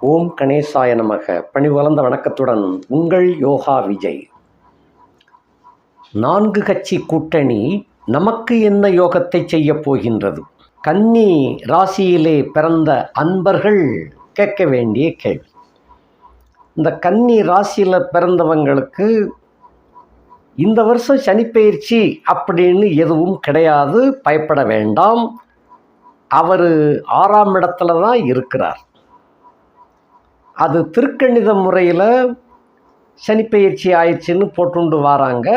ஓம் கணேசாய நமக. பணிவளர்ந்த வணக்கத்துடன் உங்கள் யோகா விஜய். 4 கட்சி கூட்டணி நமக்கு என்ன யோகத்தை செய்ய போகின்றது? கன்னி ராசியிலே பிறந்த அன்பர்கள் கேட்க வேண்டிய கேள்வி. இந்த கன்னி ராசியில் பிறந்தவங்களுக்கு இந்த வருஷம் சனிப்பெயர்ச்சி அப்படின்னு எதுவும் கிடையாது, பயப்பட வேண்டாம். அவர் 6ஆம் இடத்துல தான் இருக்கிறார். அது திருக்கணித முறையில் சனிப்பெயர்ச்சி ஆயிடுச்சுன்னு போட்டுண்டு வராங்க.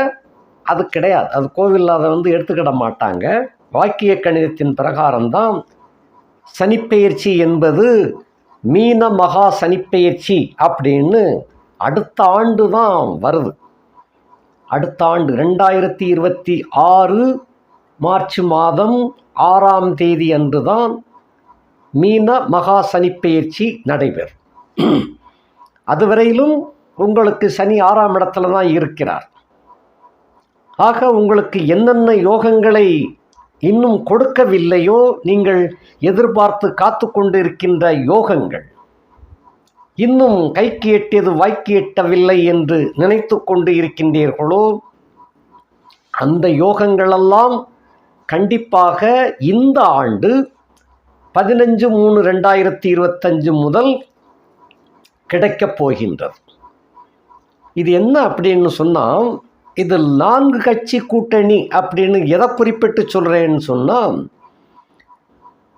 அது கிடையாது, அது கோவிலில் அதை எடுத்துக்கிட மாட்டாங்க. வாக்கிய கணிதத்தின் பிரகாரம்தான் சனிப்பெயர்ச்சி என்பது மீன மகா சனிப்பெயர்ச்சி அப்படின்னு அடுத்த ஆண்டு தான் வருது. அடுத்த ஆண்டு 2026 மார்ச் மாதம் 6ஆம் தேதி அன்று தான் மீன மகா சனிப்பெயர்ச்சி நடைபெறும். அதுவரையிலும் உங்களுக்கு சனி 6ஆம் இடத்துல தான் இருக்கிறார். ஆக உங்களுக்கு என்னென்ன யோகங்களை இன்னும் கொடுக்கவில்லையோ, நீங்கள் எதிர்பார்த்து காத்து கொண்டிருக்கின்ற யோகங்கள், இன்னும் கைக்கு எட்டியது வாய்க்கு எட்டவில்லை என்று நினைத்து கொண்டு இருக்கின்றீர்களோ, அந்த யோகங்களெல்லாம் கண்டிப்பாக இந்த ஆண்டு 15/3/2025 முதல் கிடைக்கப் போகின்றது. இது என்ன அப்படின்னு சொன்னால், இது 4 கட்சி கூட்டணி அப்படின்னு எதை குறிப்பிட்டு சொல்கிறேன்னு சொன்னால்,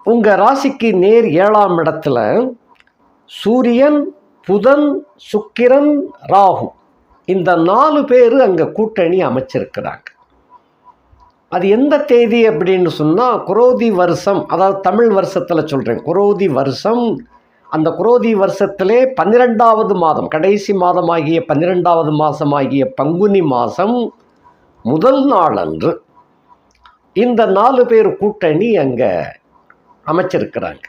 உங்கள் ராசிக்கு நேர் 7ஆம் இடத்துல சூரியன், புதன், சுக்கிரன், ராகு, இந்த 4 பேர் அங்கே கூட்டணி அமைச்சிருக்கிறாங்க. அது எந்த தேதி அப்படின்னு சொன்னால், குரோதி வருஷம், அதாவது தமிழ் வருஷத்தில் சொல்கிறேன், குரோதி வருஷம். அந்த குரோதி வருஷத்திலே 12வது மாதம், கடைசி மாதமாகிய 12வது மாதமாகிய பங்குனி மாதம் முதல் நாள் அன்று இந்த 4 பேர் கூட்டணி அங்கே அமைச்சிருக்கிறாங்க.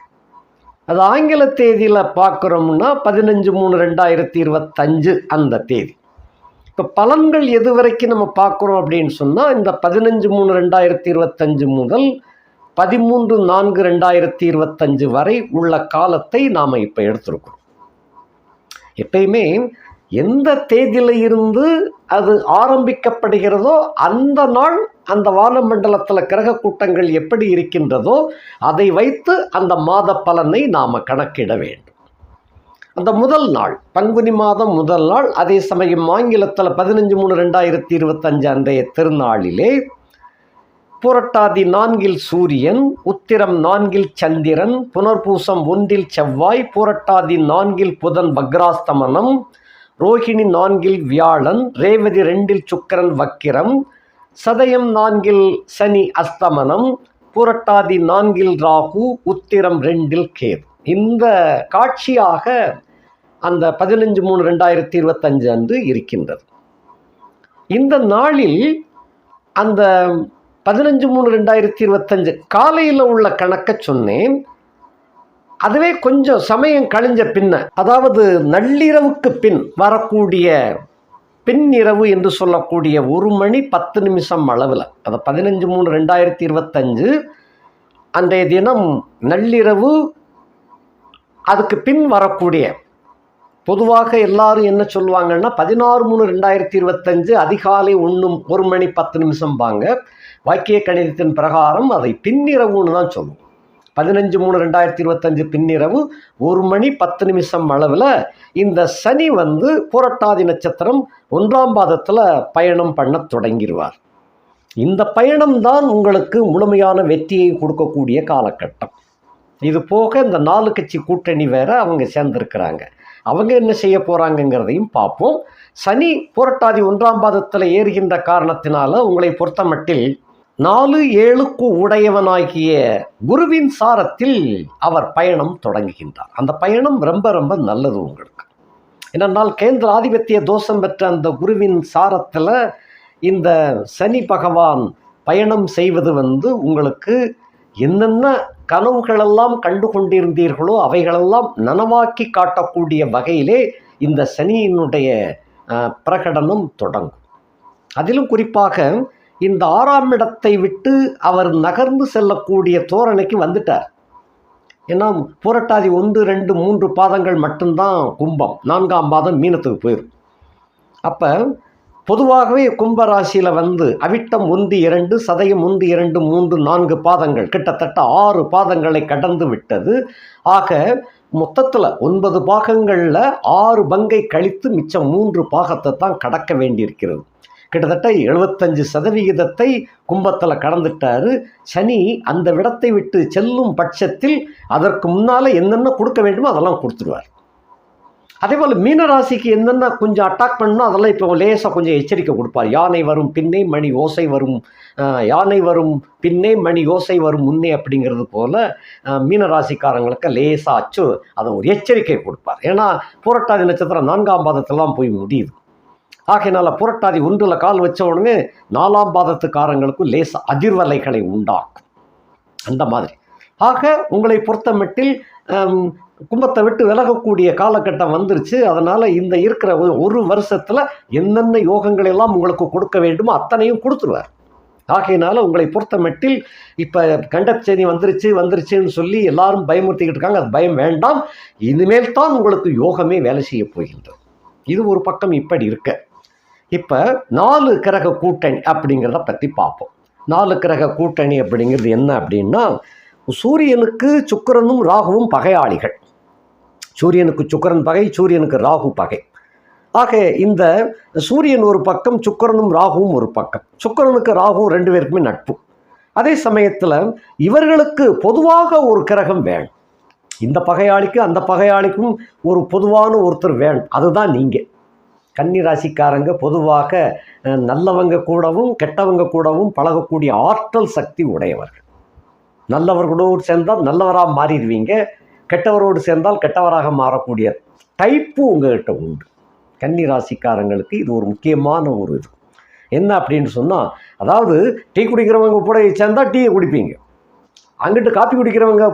அது ஆங்கில தேதியில் பார்க்குறோம்னா 15/3/2025 அந்த தேதி. இப்போ பலன்கள் எது வரைக்கும் நம்ம பார்க்குறோம் அப்படின்னு சொன்னால், இந்த 15/3/2025 முதல் 13/4/2025 வரை உள்ள காலத்தை நாம் இப்போ எடுத்திருக்கிறோம். எப்பயுமே எந்த தேதியில் இருந்து அது ஆரம்பிக்கப்படுகிறதோ அந்த நாள் அந்த வானமண்டலத்தில் கிரக கூட்டங்கள் எப்படி இருக்கின்றதோ அதை வைத்து அந்த மாத பலனை நாம் கணக்கிட வேண்டும். அந்த முதல் நாள் பங்குனி மாதம் முதல் நாள், அதே சமயம் ஆங்கிலத்தில் 15/3/2025 அன்றைய திருநாளிலே புரட்டாதி 4 சூரியன், உத்திரம் 4 சந்திரன், புனர்பூசம் 1 செவ்வாய், பூரட்டாதி 4 புதன் வக்ராஸ்தமனம், ரோஹிணி 4 வியாழன், ரேவதி 2 சுக்கிரன் வக்கிரம், சதயம் 4 சனி அஸ்தமனம், பூரட்டாதி 4 ராகு, உத்திரம் 2 கேது. இந்த காட்சியாக அந்த 15/3/2025 அன்று இருக்கின்றது. இந்த நாளில் அந்த 15/3/2025 காலையில் உள்ள கணக்கை சொன்னேன். அதுவே கொஞ்சம் சமயம் கழிஞ்ச பின்ன, அதாவது நள்ளிரவுக்கு பின் வரக்கூடிய பின்னிரவு என்று சொல்லக்கூடிய 1 மணி 10 நிமிஷம் அளவில், அது 15/3/2025 அன்றைய தினம் நள்ளிரவு, அதுக்கு பின் வரக்கூடிய, பொதுவாக எல்லாரும் என்ன சொல்லுவாங்கன்னா 16/3/2025 அதிகாலை 1 மணி 10 நிமிஷம் பாங்க. வாக்கிய கணிதத்தின் பிரகாரம் அதை பின்னிரவுன்னு தான் சொல்லுவோம். 15/3/2025 பின்னிரவு 1 மணி 10 நிமிஷம் அளவில் இந்த சனி புரட்டாதி நட்சத்திரம் 1ஆம் பாதத்தில் பயணம் பண்ண தொடங்கிடுவார். இந்த பயணம்தான் உங்களுக்கு முழுமையான வெற்றியை கொடுக்கக்கூடிய காலகட்டம். இது போக இந்த 4 கட்சி கூட்டணி வேற அவங்க சேர்ந்திருக்கிறாங்க. அவங்க என்ன செய்ய போகிறாங்கங்கிறதையும் பார்ப்போம். சனி புரட்டாதி 1ஆம் பாதத்தில் ஏறுகின்ற காரணத்தினால உங்களை பொறுத்த மட்டில் 4, 7க்கு உடையவனாகிய குருவின் சாரத்தில் அவர் பயணம் தொடங்குகின்றார். அந்த பயணம் ரொம்ப ரொம்ப நல்லது உங்களுக்கு. ஏனென்றால் கேந்திர ஆதிபத்திய தோஷம் பெற்ற அந்த குருவின் சாரத்தில் இந்த சனி பகவான் பயணம் செய்வது உங்களுக்கு என்னென்ன கனவுகளெல்லாம் கண்டு கொண்டிருந்தீர்களோ அவைகளெல்லாம் நனவாக்கி காட்டக்கூடிய வகையிலே இந்த சனியினுடைய பிரகடனம் தொடங்கும். அதிலும் குறிப்பாக இந்த 6ஆம் இடத்தை விட்டு அவர் நகர்ந்து செல்லக்கூடிய தோரணைக்கு வந்துட்டார். ஏன்னா புரட்டாதி 1, 2, 3 பாதங்கள் மட்டும்தான் கும்பம், 4ஆம் பாதம் மீனத்துக்கு போயிடும். அப்போ பொதுவாகவே கும்பராசியில் அவிட்டம் 1, 2, சதயம் 1, 2, 3, 4 பாதங்கள், கிட்டத்தட்ட 6 பாதங்களை கடந்து விட்டது. ஆக மொத்தத்தில் 9 பாகங்களில் 6 பங்கை கழித்து மிச்சம் 3 பாகத்தை தான் கடக்க வேண்டியிருக்கிறது. கிட்டத்தட்ட 75% கும்பத்தில் கடந்துட்டாரு. சனி அந்த விடத்தை விட்டு செல்லும் பட்சத்தில் அதற்கு முன்னால் என்னென்ன கொடுக்க வேண்டுமோ அதெல்லாம் கொடுத்துருவார். அதே போல் மீனராசிக்கு என்னென்ன கொஞ்சம் அட்டாக் பண்ணணும் அதெல்லாம் இப்போ லேசாக கொஞ்சம் எச்சரிக்கை கொடுப்பார். யானை வரும் பின்னே மணி ஓசை வரும், யானை வரும் பின்னே மணி ஓசை வரும் முன்னே அப்படிங்கிறது போல் மீனராசிக்காரங்களுக்கு லேசாச்சு அதை ஒரு எச்சரிக்கை கொடுப்பார். ஏன்னா புரட்டாதி நட்சத்திரம் 4ஆம் பாதத்திலாம் போய் முடியுது. ஆகையினால புரட்டாதி 1 கால் வச்ச உடனே 4ஆம் பாதத்துக்காரங்களுக்கும் லேச அதிர்வலைகளை உண்டாக்கும். அந்த மாதிரி ஆக உங்களை பொறுத்தமட்டில் கும்பத்தை விட்டு விலகக்கூடிய காலகட்டம் வந்துருச்சு. அதனால் இந்த இருக்கிற ஒரு வருஷத்தில் என்னென்ன யோகங்கள் எல்லாம் உங்களுக்கு கொடுக்க வேண்டுமோ அத்தனையும் கொடுத்துருவார். ஆகையினால உங்களை பொறுத்தமட்டில் இப்போ கண்டச்சேரி வந்துருச்சுன்னு சொல்லி எல்லாரும் பயமுறுத்திக்கிட்டு இருக்காங்க. அது பயம் வேண்டாம். இனிமேல் தான் உங்களுக்கு யோகமே வேலை செய்ய போகின்றது. இது ஒரு பக்கம் இப்படி இருக்க. இப்போ 4 கிரக கூட்டணி அப்படிங்கிறத பற்றி பார்ப்போம். 4 கிரக கூட்டணி அப்படிங்கிறது என்ன அப்படின்னா, சூரியனுக்கு சுக்கிரனும் ராகுவும் பகையாளிகள். சூரியனுக்கு சுக்கிரன் பகை, சூரியனுக்கு ராகு பகை. ஆக இந்த சூரியன் ஒரு பக்கம், சுக்கிரனும் ராகுவும் ஒரு பக்கம். சுக்கிரனுக்கு ராகுவும் 2 பேருக்குமே நட்பு. அதே சமயத்தில் இவர்களுக்கு பொதுவாக ஒரு கிரகம் வேணும். இந்த பகையாளிக்கு அந்த பகையாளிக்கும் ஒரு பொதுவான ஒருத்தர் வேணும். அதுதான் நீங்கள் கன்னி ராசிக்காரங்க. பொதுவாக நல்லவங்க கூடவும் கெட்டவங்க கூடவும் பழகக்கூடிய ஆற்றல் சக்தி உடையவர்கள். நல்லவர்களோடு சேர்ந்தால் நல்லவராக மாறிடுவீங்க, கெட்டவரோடு சேர்ந்தால் கெட்டவராக மாறக்கூடிய டைப்பு உங்கள்கிட்ட உண்டு. கன்னி ராசிக்காரங்களுக்கு இது ஒரு முக்கியமான ஒரு இது. என்ன அப்படின்னு சொன்னால், அதாவது டீ குடிக்கிறவங்க கூட சேர்ந்தால் டீயை குடிப்பீங்க, அங்கிட்டு காப்பி குடிக்கிறவங்க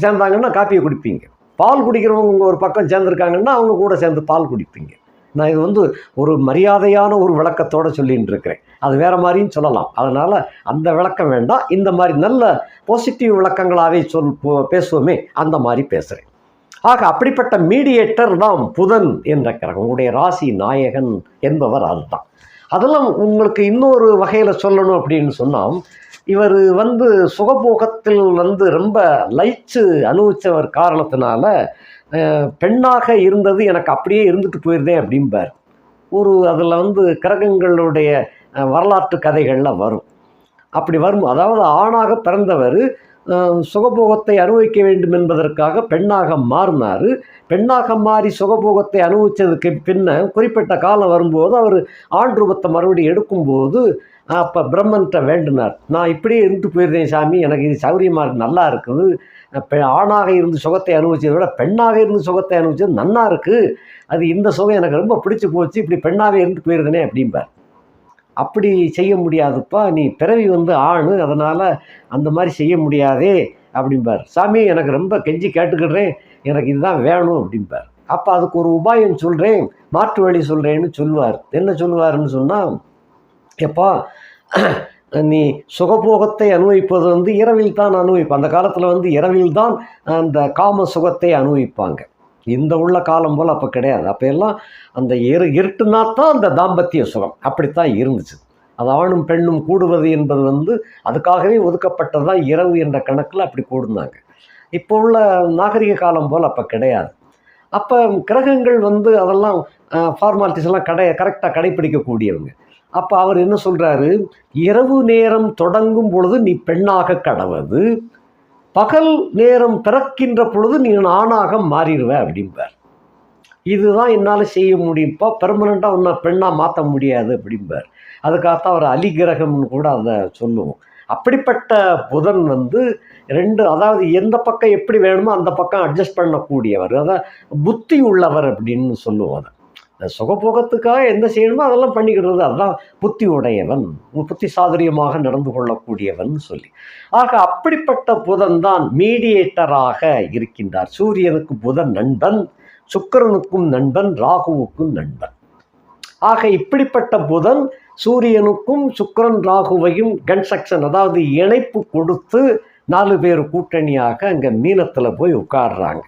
சேர்ந்தாங்கன்னா காப்பியை குடிப்பீங்க, பால் குடிக்கிறவங்க ஒரு பக்கம் சேர்ந்துருக்காங்கன்னா அவங்க கூட சேர்ந்து பால் குடிப்பீங்க. நான் இது ஒரு மரியாதையான ஒரு விளக்கத்தோடு சொல்லின்னு இருக்கிறேன். அது வேறு மாதிரியும் சொல்லலாம். அதனால் அந்த விளக்கம் வேண்டாம். இந்த மாதிரி நல்ல பாசிட்டிவ் விளக்கங்களாகவே பேசுவோமே, அந்த மாதிரி பேசுகிறேன். ஆக அப்படிப்பட்ட மீடியேட்டர் தான் புதன் என்ற கிரகம். உங்களுடைய ராசி நாயகன் என்பவர் அதுதான். அதெல்லாம் உங்களுக்கு இன்னொரு வகையில் சொல்லணும் அப்படின்னு சொன்னால், இவர் சுகபோகத்தில் ரொம்ப லயிச்சு அனுபவித்தவர் காரணத்தினால பெண்ணாக இருந்தது எனக்கு அப்படியே இருந்துட்டு போயிருதே அப்படிம்பார். அதில் கிரகங்களுடைய வரலாற்று கதைகளில் வரும். அப்படி வரும். அதாவது ஆணாக பிறந்தவர் சுகபோகத்தை அனுபவிக்க வேண்டும் என்பதற்காக பெண்ணாக மாறினார். பெண்ணாக மாறி சுகபோகத்தை அனுபவித்ததுக்கு பின்ன குறிப்பிட்ட காலம் வரும்போது அவர் ஆண் ரூபத்தை மறுபடியும் எடுக்கும்போது அப்போ பிரம்மன்கிட்ட வேண்டினார். நான் இப்படியே இருந்துட்டு போயிருந்தேன் சாமி, எனக்கு இது சௌரியமாக இருக்குது, நல்லா இருக்குது. ஆணாக இருந்து சுகத்தை அனுபவிச்சதை விட பெண்ணாக இருந்து சுகத்தை அனுபவிச்சது நன்னா இருக்குது. அது இந்த சுகம் எனக்கு ரொம்ப பிடிச்சி போச்சு, இப்படி பெண்ணாகவே இருந்துட்டு போயிருந்தேனே அப்படிம்பார். அப்படி செய்ய முடியாதுப்பா, நீ பிறவி ஆணு, அதனால் அந்த மாதிரி செய்ய முடியாதே அப்படிம்பார். சாமி எனக்கு ரொம்ப கெஞ்சி கேட்டுக்கிடுறேன், எனக்கு இதுதான் வேணும் அப்படிம்பார். அப்போ அதுக்கு ஒரு உபாயம் சொல்கிறேன், மாற்று வழி சொல்கிறேன்னு சொல்லுவார். என்ன சொல்லுவார்னு சொன்னால், எப்பா நீ சுகபோகத்தை அனுபவிப்பது இரவில் தான் அனுபவிப்பேன். அந்த காலத்தில் இரவில் தான் அந்த காம சுகத்தை அனுபவிப்பாங்க. இந்த உள்ள காலம் போல் அப்போ கிடையாது. அப்போ எல்லாம் அந்த இருட்டுனா தான் அந்த தாம்பத்திய சுகம். அப்படித்தான் இருந்துச்சு. அது ஆணும் பெண்ணும் கூடுவது என்பது அதுக்காகவே ஒதுக்கப்பட்டது தான். இரவு என்ற கணக்கில் அப்படி கூடுனாங்க. இப்போ உள்ள நாகரிக காலம் போல் அப்போ கிடையாது. அப்போ கிரகங்கள் அதெல்லாம் ஃபார்மாலிட்டிஸ் எல்லாம் கரெக்டாக கடைப்பிடிக்கக்கூடியவங்க. அப்போ அவர் என்ன சொல்கிறாரு, இரவு நேரம் தொடங்கும் பொழுது நீ பெண்ணாக கடவது, பகல் நேரம் பிறக்கின்ற பொழுது நீ ஆணாக மாறிடுவ அப்படிம்பார். இதுதான் என்னால் செய்ய முடியும்ப்பா, பெர்மனண்ட்டாக உன்னை பெண்ணாக மாற்ற முடியாது அப்படிம்பார். அதுக்காகத்தான் அவர் அலிகிரகம்னு கூட அதை சொல்லுவோம். அப்படிப்பட்ட புதன் 2, அதாவது எந்த பக்கம் எப்படி வேணுமோ அந்த பக்கம் அட்ஜஸ்ட் பண்ணக்கூடியவர், அதான் புத்தி உள்ளவர் அப்படின்னு சொல்லுவோம். அதை சுகபோகத்துக்காக எந்த செய்யணுமோ அதெல்லாம் பண்ணிக்கிறது, அதுதான் புத்தி உடையவன், புத்தி சாதுரியமாக நடந்து கொள்ளக்கூடியவன் சொல்லி. ஆக அப்படிப்பட்ட புதன் தான் மீடியேட்டராக இருக்கின்றார். சூரியனுக்கு புதன் நண்பன், சுக்கிரனுக்கும் நண்பன், ராகுவுக்கும் நண்பன். ஆக இப்படிப்பட்ட புதன் சூரியனுக்கும் சுக்கிரன் ராகுவையும் கன்ஸ்ட்ரக்ஷன், அதாவது இணைப்பு கொடுத்து 4 பேர் கூட்டணியாக அங்கே மீனத்தில் போய் உட்காடுறாங்க.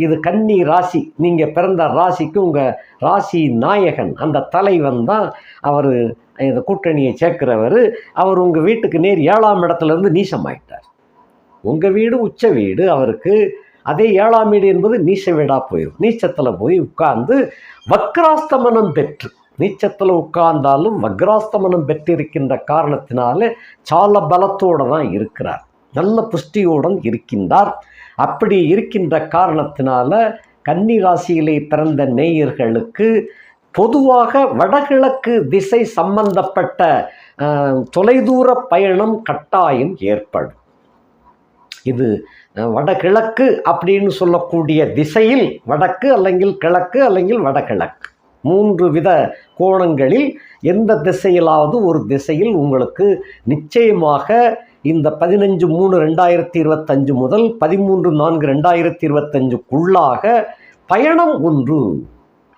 இது கன்னி ராசி, நீங்கள் பிறந்த ராசிக்கு உங்கள் ராசி நாயகன் அந்த தலைவன் தான் அவர். இந்த கூட்டணியை சேர்க்கிறவர் அவர் உங்கள் வீட்டுக்கு நேர் 7ஆம் இடத்துலேருந்து நீசமாயிட்டார். உங்கள் வீடு உச்ச வீடு, அவருக்கு அதே 7ஆம் வீடு என்பது நீச்ச வீடாக போயிடும். நீச்சத்தில் போய் உட்கார்ந்து வக்ராஸ்தமனம் பெற்று, நீச்சத்தில் உட்கார்ந்தாலும் வக்ராஸ்தமனம் பெற்றிருக்கின்ற காரணத்தினால சால பலத்தோடு தான் இருக்கிறார், நல்ல புஷ்டியுடன் இருக்கின்றார். அப்படி இருக்கின்ற காரணத்தினால கன்னி ராசியிலே பிறந்த நேயர்களுக்கு பொதுவாக வடகிழக்கு திசை சம்பந்தப்பட்ட தொலைதூர பயணம் கட்டாயம் ஏற்படும். இது வடகிழக்கு அப்படின்னு சொல்லக்கூடிய திசையில், வடக்கு அல்லங்கில் கிழக்கு அல்லங்கில் வடகிழக்கு, 3 வித கோணங்களில் எந்த திசையிலாவது ஒரு திசையில் உங்களுக்கு நிச்சயமாக இந்த 15/3/2025 முதல் 13/4/2025க்குள்ளாக பயணம் ஒன்று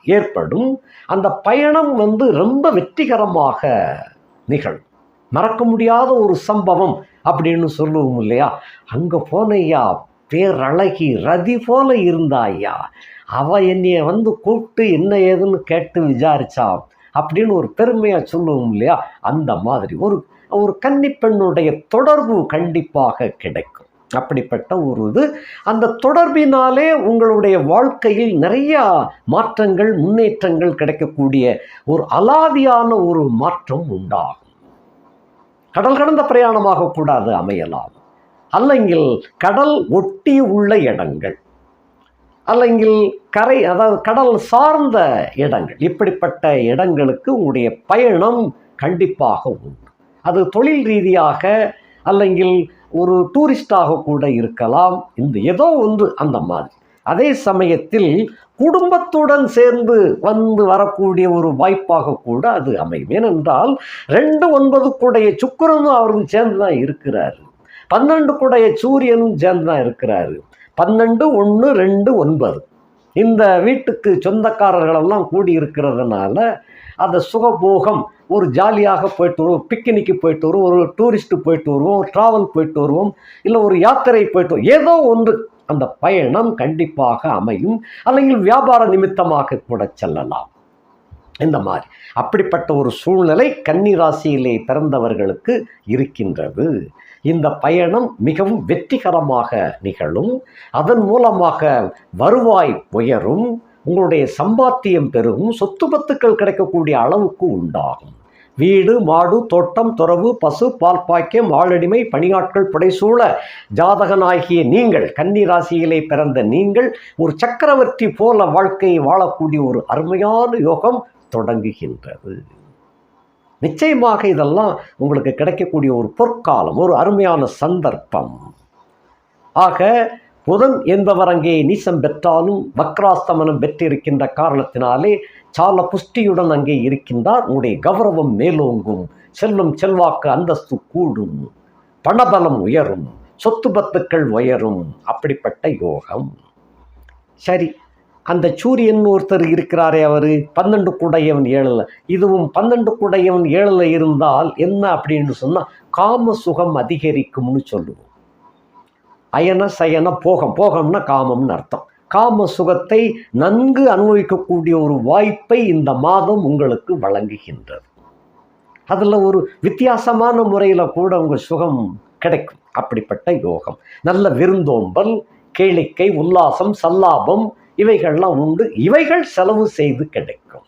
ஏற்படும். அந்த பயணம் ரொம்ப வெற்றிகரமாக நிகழும். மறக்க முடியாத ஒரு சம்பவம் அப்படின்னு சொல்லுவோம் இல்லையா, அங்கே போனையா பேரழகி ரதி போல இருந்தாயா, அவ என்னைய கூப்பிட்டு என்ன ஏதுன்னு கேட்டு விசாரிச்சா அப்படின்னு ஒரு பெருமையாக சொல்லுவோம் இல்லையா, அந்த மாதிரி ஒரு கன்னிப்பெண்ணுடைய தொடர்பு கண்டிப்பாக கிடைக்கும். அப்படிப்பட்ட ஒரு இது, அந்த தொடர்பினாலே உங்களுடைய வாழ்க்கையில் நிறைய மாற்றங்கள் முன்னேற்றங்கள் கிடைக்கக்கூடிய ஒரு அலாதியான ஒரு மாற்றம் உண்டாகும். கடல் கடந்த பிரயாணமாக கூடாது அமையலாம், அல்லங்கில் கடல் ஒட்டி உள்ள இடங்கள், அல்லங்கில் கரை, அதாவது கடல் சார்ந்த இடங்கள், இப்படிப்பட்ட இடங்களுக்கு உங்களுடைய பயணம் கண்டிப்பாக உண்டு. அது தொழில் ரீதியாக அல்லங்கில் ஒரு டூரிஸ்டாக கூட இருக்கலாம், இந்த ஏதோ ஒன்று அந்த மாதிரி. அதே சமயத்தில் குடும்பத்துடன் சேர்ந்து வரக்கூடிய ஒரு வாய்ப்பாக கூட அது அமையும். ஏனென்றால் 2 9 சுக்கிரனும் அவரும் சேர்ந்து தான் இருக்கிறாரு, 12 சூரியனும் சேர்ந்து தான் இருக்கிறாரு. 12 1 2 9 இந்த வீட்டுக்கு சொந்தக்காரர்களெல்லாம் கூடி இருக்கிறதுனால அந்த சுகபோகம், ஒரு ஜாலியாக போயிட்டு வருவோம், பிக்னிக்கு போயிட்டு வருவோம், ஒரு டூரிஸ்ட்டு போயிட்டு வருவோம், ஒரு ட்ராவல் போயிட்டு வருவோம், இல்லை ஒரு யாத்திரை போயிட்டு வருவோம், ஏதோ ஒன்று அந்த பயணம் கண்டிப்பாக அமையும். അല്ലെങ്കിൽ வியாபார நிமித்தமாக கூட செல்லலாம். இந்த மாதிரி அப்படிப்பட்ட ஒரு சூழ்நிலை கன்னி ராசியிலே பிறந்தவர்களுக்கு இருக்கின்றது. இந்த பயணம் மிகவும் வெற்றிகரமாக நிகழும். அதன் மூலமாக வருவாய் உயரும், உங்களுடைய சம்பாத்தியம் பெருகும், சொத்து பத்துக்கள் கிடைக்கக்கூடிய அளவுக்கு உண்டாகும். வீடு மாடு தோட்டம் துறவு பசு பால் பாக்கியம் ஆளடிமை பணியாட்கள் புடைசூழ ஜாதகனாகிய நீங்கள், கன்னி ராசியிலே பிறந்த நீங்கள் ஒரு சக்கரவர்த்தி போல வாழ்க்கையை வாழக்கூடிய ஒரு அருமையான யோகம் தொடங்குகின்றது. நிச்சயமாக இதெல்லாம் உங்களுக்கு கிடைக்கக்கூடிய ஒரு பொற்காலம், ஒரு அருமையான சந்தர்ப்பம். ஆக புதன் என்பவர் அங்கே நீசம் பெற்றாலும் வக்ராஸ்தமனம் பெற்றிருக்கின்ற காரணத்தினாலே சால புஷ்டியுடன் அங்கே இருக்கின்றார். உங்களுடைய கௌரவம் மேலோங்கும், செல்வம் செல்வாக்கு அந்தஸ்து கூடும், பணபலம் உயரும், சொத்து பத்துக்கள் உயரும். அப்படிப்பட்ட யோகம். சரி, அந்த சூரியன் ஒருத்தர் இருக்கிறாரே, அவர் 12 கூடையவன் 7ல், இதுவும் 12 கூடையவன் 7ல் இருந்தால் என்ன அப்படின்னு சொன்னால் காம சுகம் அதிகரிக்கும்னு சொல்லுவோம். அயன சயன போகம், போகம்னா காமம்னு அர்த்தம். காம சுகத்தை நன்கு அனுபவிக்கக்கூடிய ஒரு வாய்ப்பை இந்த மாதம் உங்களுக்கு வழங்குகின்றது. அதில் ஒரு வித்தியாசமான முறையில் கூட உங்கள் சுகம் கிடைக்கும். அப்படிப்பட்ட யோகம். நல்ல விருந்தோம்பல், கேளிக்கை, உல்லாசம், சல்லாபம் இவைகள்லாம் உண்டு. இவைகள் செலவு செய்து கிடைக்கும்.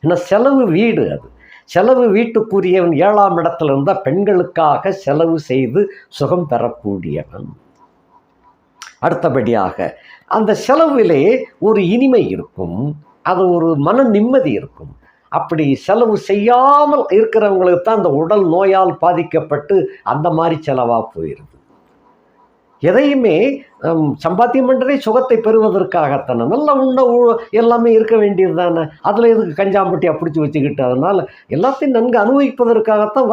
ஏன்னா செலவு வீடு, அது செலவு வீட்டுக்குரியவன் 7ஆம் இடத்துல இருந்தால் பெண்களுக்காக செலவு செய்து சுகம் பெறக்கூடியவன். அடுத்தபடியாக அந்த செலவிலே ஒரு இனிமை இருக்கும், அது ஒரு மன நிம்மதி இருக்கும். அப்படி செலவு செய்யாமல் இருக்கிறவங்களுக்கு தான் அந்த உடல் நோயால் பாதிக்கப்பட்டு அந்த மாதிரி செலவாக போயிடுது. எதையுமே சம்பாத்தியம் பண்ணுறதே சுகத்தை பெறுவதற்காகத்தானே. நல்ல உண்ண எல்லாமே இருக்க வேண்டியது தானே. அதில் எதுக்கு கஞ்சாம்பட்டியாக பிடிச்சி வச்சுக்கிட்டு, அதனால் எல்லாத்தையும் நன்கு அனுபவிப்பதற்காகத்தான்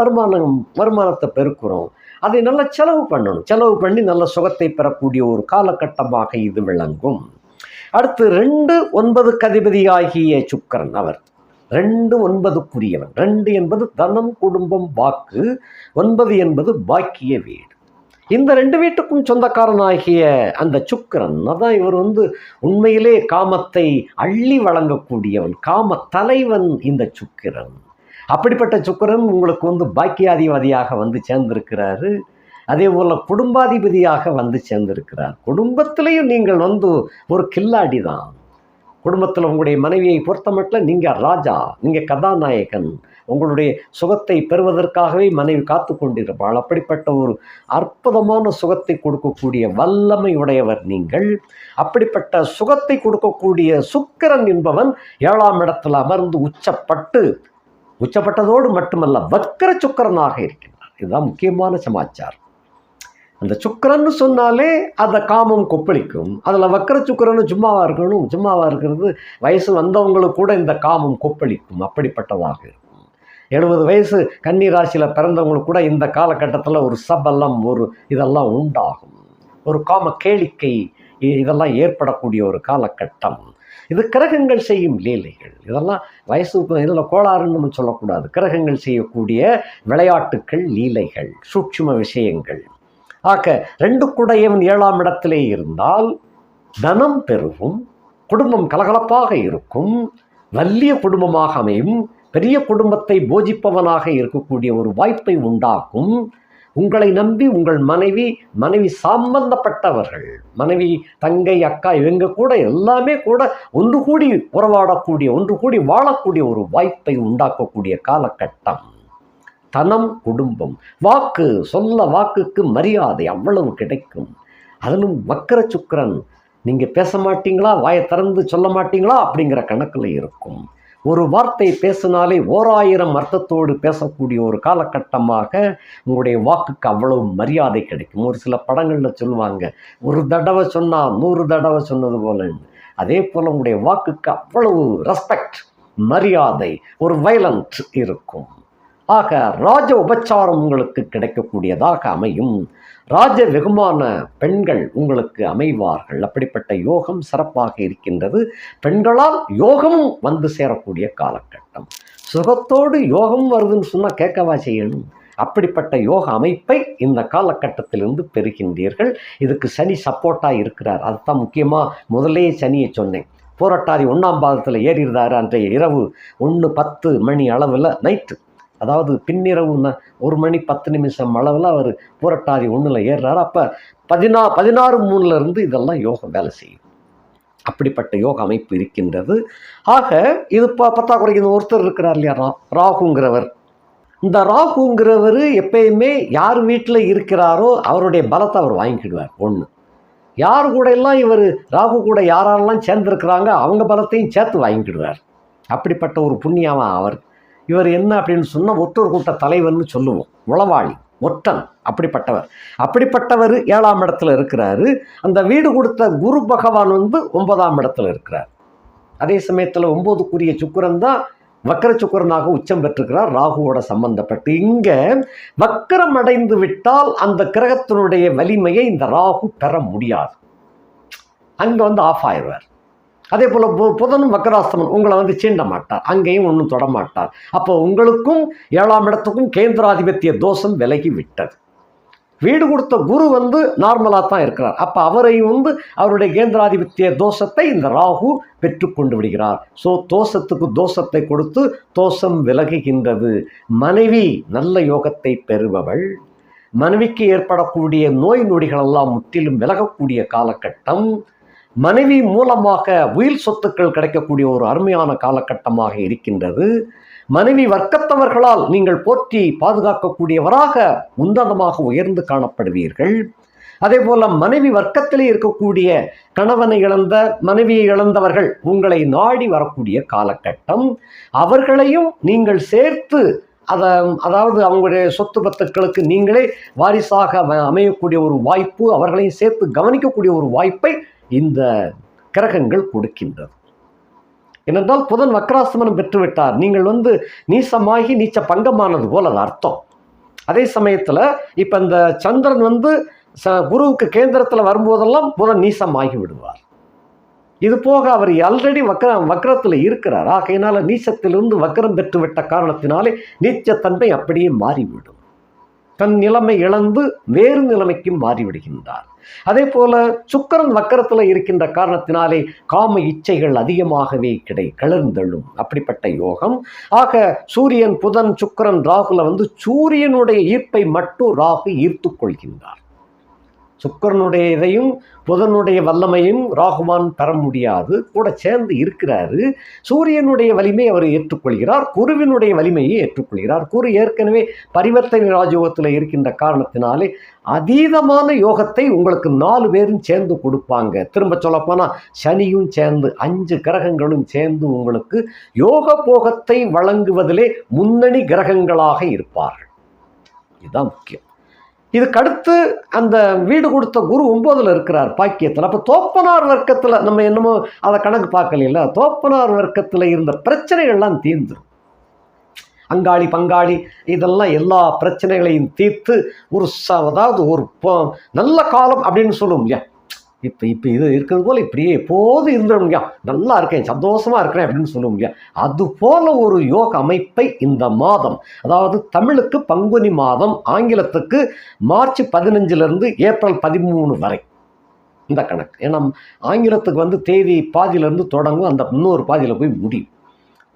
வருமானத்தை பெருக்கிறோம். அதை நல்லா செலவு பண்ணணும். செலவு பண்ணி நல்ல சுகத்தை பெறக்கூடிய ஒரு காலகட்டமாக இது விளங்கும். அடுத்து 2 9 அதிபதியாகிய சுக்கிரன், அவர் 2 9க்குரியவன். 2 என்பது தனம் குடும்பம் வாக்கு, 9 என்பது பாக்கிய வீடு. இந்த 2 வீட்டுக்கும் சொந்தக்காரனாகிய அந்த சுக்கிரன் அதான் இவர் உண்மையிலே காமத்தை அள்ளி வழங்கக்கூடியவன், காம தலைவன் இந்த சுக்கிரன். அப்படிப்பட்ட சுக்கிரன் உங்களுக்கு பாக்கியாதிபதியாக சேர்ந்திருக்கிறாரு. அதே போல் குடும்பாதிபதியாக சேர்ந்திருக்கிறார். குடும்பத்திலையும் நீங்கள் ஒரு கில்லாடி தான். குடும்பத்தில் உங்களுடைய மனைவியை பொறுத்தமட்டில் நீங்கள் ராஜா, நீங்கள் கதாநாயகன். உங்களுடைய சுகத்தை பெறுவதற்காகவே மனைவி காத்து கொண்டிருப்பாள். அப்படிப்பட்ட ஒரு அற்புதமான சுகத்தை கொடுக்கக்கூடிய வல்லமை உடையவர் நீங்கள். அப்படிப்பட்ட சுகத்தை கொடுக்கக்கூடிய சுக்கிரன் என்பவன் 7ஆம் இடத்தில் அமர்ந்து உச்சப்பட்டதோடு மட்டுமல்ல வக்கர சுக்கிரனாக இருக்கின்றார். இதுதான் முக்கியமான சமாச்சாரம். அந்த சுக்கிரன்னு சொன்னாலே அந்த காமம் கொப்பளிக்கும். அதில் வக்கர சுக்கிரன்னு சும்மாவாக இருக்கிறது வயசு வந்தவங்களுக்கு கூட இந்த காமம் கொப்பளிக்கும். அப்படிப்பட்டதாக இருக்கும். 70 வயசு கன்னி ராசியில் பிறந்தவங்களுக்கு கூட இந்த காலகட்டத்தில் ஒரு சபலம் இதெல்லாம் உண்டாகும். ஒரு காம கேளிக்கை இதெல்லாம் ஏற்படக்கூடிய ஒரு காலகட்டம். இது கிரகங்கள் செய்யும் லீலைகள். இதெல்லாம் வயசு இதில் கோளாறுன்னு நம்ம சொல்லக்கூடாது. கிரகங்கள் செய்யக்கூடிய விளையாட்டுக்கள், லீலைகள், சூட்சும விஷயங்கள். ஆக 2 குடையவன் 7ஆம் இடத்திலே இருந்தால் தனம் பெருகும், குடும்பம் கலகலப்பாக இருக்கும், வலிய குடும்பமாக அமையும், பெரிய குடும்பத்தை போஜிப்பவனாக இருக்கக்கூடிய ஒரு வாய்ப்பை உண்டாக்கும். உங்களை நம்பி உங்கள் மனைவி சம்பந்தப்பட்டவர்கள், மனைவி, தங்கை, அக்கா, இவங்க கூட எல்லாமே கூட ஒன்று கூடி உறவாடக்கூடிய, ஒன்று கூடி வாழக்கூடிய ஒரு வாய்ப்பை உண்டாக்கக்கூடிய காலகட்டம். தனம், குடும்பம், வாக்குக்கு மரியாதை அவ்வளவு கிடைக்கும். அதிலும் வக்கர சுக்கிரன், நீங்கள் பேச மாட்டீங்களா, வாயை திறந்து சொல்ல மாட்டீங்களா அப்படிங்கிற கணக்கில் இருக்கும். ஒரு வார்த்தை பேசினாலே 1000 அர்த்தத்தோடு பேசக்கூடிய ஒரு காலகட்டமாக உங்களுடைய வாக்குக்கு அவ்வளவு மரியாதை கிடைக்கும். ஒரு சில படங்களில் சொல்லுவாங்க, ஒரு தடவை சொன்னால் 100 தடவை சொன்னது போல. அதே போல் உங்களுடைய வாக்குக்கு அவ்வளவு ரெஸ்பெக்ட், மரியாதை, ஒரு வைலண்ட் இருக்கும். ஆக ராஜ உபச்சாரம் உங்களுக்கு கிடைக்கக்கூடியதாக அமையும். ராஜ வெகுமான பெண்கள் உங்களுக்கு அமைவார்கள். அப்படிப்பட்ட யோகம் சிறப்பாக இருக்கின்றது. பெண்களால் யோகமும் சேரக்கூடிய காலகட்டம். சுகத்தோடு யோகம் வருதுன்னு சொன்னால் கேட்கவா செய்யணும்? அப்படிப்பட்ட யோக அமைப்பை இந்த காலகட்டத்திலிருந்து பெறுகின்றீர்கள். இதுக்கு சனி சப்போர்ட்டாக இருக்கிறார். அதுதான் முக்கியமாக முதலே சனியை சொன்னேன். பூரட்டாதி 1ஆம் பாதத்தில் ஏறிடுறாரு. அன்றைய இரவு 1:10 மணி அளவில் நைட்டு, அதாவது பின்னிரவு 1 மணி 10 நிமிஷம் அளவில் அவர் பூரட்டாதி 1ல் ஏறுறாரு. அப்போ 16:3 இதெல்லாம் யோகம் வேலை செய்யும். அப்படிப்பட்ட யோக அமைப்பு இருக்கின்றது. ஆக இது பத்தாக்குறைக்கு ஒருத்தர் இருக்கிறார் இல்லையா, ராகுங்கிறவர். இந்த ராகுங்கிறவர் எப்பயுமே யார் வீட்டில் இருக்கிறாரோ அவருடைய பலத்தை அவர் வாங்கிக்கிடுவார். ஒன்று, யார் கூட எல்லாம் இவர் ராகு கூட யாரெல்லாம் சேர்ந்துருக்கிறாங்க அவங்க பலத்தையும் சேர்த்து வாங்கிக்கிடுவார். அப்படிப்பட்ட ஒரு புண்ணியமாக அவர். இவர் என்ன அப்படின்னு சொன்னால் ஒற்றொரு கூட்ட தலைவர்னு சொல்லுவோம், உளவாளி, ஒற்றன். அப்படிப்பட்டவர் 7ஆம் இடத்துல இருக்கிறாரு. அந்த வீடு கொடுத்த குரு பகவான் 9ஆம் இடத்துல இருக்கிறார். அதே சமயத்தில் 9க்குரிய சுக்கிரன் தான் வக்கர சுக்கிரனாக உச்சம் பெற்றிருக்கிறார், ராகுவோட சம்பந்தப்பட்டு. இங்கே வக்கரம் அடைந்து விட்டால் அந்த கிரகத்தினுடைய வலிமையை இந்த ராகு பெற முடியாது. அங்கே ஆஃப் ஆயிடுவார். அதே போல் புதனும் வக்கராஸ்தமன் உங்களை சீண்ட மாட்டார், அங்கேயும் ஒன்றும் தொடமாட்டார். அப்போ உங்களுக்கும் 7ஆம் இடத்துக்கும் கேந்திராதிபத்திய தோஷம் விலகி விட்டது. வீடு கொடுத்த குரு நார்மலாக தான் இருக்கிறார். அப்போ அவரையும் அவருடைய கேந்திராதிபத்திய தோஷத்தை இந்த ராகு பெற்றுக்கொண்டு விடுகிறார். ஸோ தோஷத்துக்கு தோஷத்தை கொடுத்து தோஷம் விலகுகின்றது. மனைவி நல்ல யோகத்தை பெறுபவள். மனைவிக்கு ஏற்படக்கூடிய நோய் நொடிகளெல்லாம் முற்றிலும் விலகக்கூடிய காலகட்டம். மனைவி மூலமாக உயிர் சொத்துக்கள் கிடைக்கக்கூடிய ஒரு அருமையான காலகட்டமாக இருக்கின்றது. மனைவி வர்க்கத்தவர்களால் நீங்கள் போற்றி பாதுகாக்கக்கூடியவராக உன்னதமாக உயர்ந்து காணப்படுவீர்கள். அதே போல் மனைவி வர்க்கத்திலே இருக்கக்கூடிய கணவனை இழந்த, மனைவியை இழந்தவர்கள் உங்களை நாடி வரக்கூடிய காலகட்டம். அவர்களையும் நீங்கள் சேர்த்து அதாவது அவங்களுடைய சொத்து பத்துக்களுக்கு நீங்களே வாரிசாக அமையக்கூடிய ஒரு வாய்ப்பு, அவர்களையும் சேர்த்து கவனிக்கக்கூடிய ஒரு வாய்ப்பை இந்த கிரகங்கள் கொடுக்கின்றது. ஏனென்றால் புதன் வக்ராஸ்தமனம் பெற்றுவிட்டார். நீங்கள் நீசமாகி நீச்ச பங்கமானது போல அது அர்த்தம். அதே சமயத்தில் இப்போ இந்த சந்திரன் குருவுக்கு கேந்திரத்தில் வரும்போதெல்லாம் புதன் நீசமாகி விடுவார். இது போக அவர் ஆல்ரெடி வக்ரத்தில் இருக்கிறார். ஆகையினால நீச்சத்திலிருந்து வக்ரம் பெற்றுவிட்ட காரணத்தினாலே நீச்சத்தன்மை அப்படியே மாறிவிடும். தன் நிலைமை இழந்து வேறு நிலைமைக்கு மாறிவிடுகின்றார். அதே போல சுக்கிரன் வக்கரத்தில் இருக்கின்ற காரணத்தினாலே காம இச்சைகள் அதிகமாகவே கிளர்ந்தெழும். அப்படிப்பட்ட யோகம். ஆக சூரியன், புதன், சுக்கிரன், ராகுல சூரியனுடைய ஈர்ப்பை மட்டும் ராகு ஈர்த்து கொள்கின்றார். சுக்கிரனுடைய இதையும் புதனுடைய வல்லமையும் ராகுவான் பெற முடியாது, கூட சேர்ந்து இருக்கிறாரு. சூரியனுடைய வலிமை அவர் ஏற்றுக்கொள்கிறார், குருவினுடைய வலிமையை ஏற்றுக்கொள்கிறார். குரு ஏற்கனவே பரிவர்த்தனை ராஜயோகத்தில் இருக்கின்ற காரணத்தினாலே அதீதமான யோகத்தை உங்களுக்கு 4 பேரும் சேர்ந்து கொடுப்பாங்க. திரும்ப சொல்லப்போனால் சனியும் சேர்ந்து 5 கிரகங்களும் சேர்ந்து உங்களுக்கு யோக போகத்தை வழங்குவதிலே முன்னணி கிரகங்களாக இருப்பார்கள். இதுதான் முக்கியம். இதுக்கடுத்து அந்த வீடு கொடுத்த குரு 9ல் இருக்கிறார் பாக்கியத்தில். அப்போ தோப்பனார் வர்க்கத்தில் நம்ம என்னமோ அதை கணக்கு பார்க்கல, தோப்பனார் வர்க்கத்தில் இருந்த பிரச்சனைகள்லாம் தீர்ந்துடும். அங்காளி பங்காளி இதெல்லாம் எல்லா பிரச்சனைகளையும் தீர்த்து ஒரு அதாவது ஒரு நல்ல காலம் அப்படின்னு சொல்லுவோம் இல்லையா. இப்போ இது இருக்கிறது போல் இப்படியே எப்போது இருந்துடும் இல்லையா, நல்லா இருக்கேன் சந்தோஷமாக இருக்கிறேன் அப்படின்னு சொல்லுவோம் இல்லையா. அது போல ஒரு யோக அமைப்பை இந்த மாதம், அதாவது தமிழுக்கு பங்குனி மாதம், ஆங்கிலத்துக்கு மார்ச் 15லிருந்து ஏப்ரல் 13 வரை இந்த கணக்கு. ஏன்னா ஆங்கிலத்துக்கு தேதி பாதியிலேருந்து தொடங்கும், அந்த இன்னொரு பாதியில் போய் முடியும்.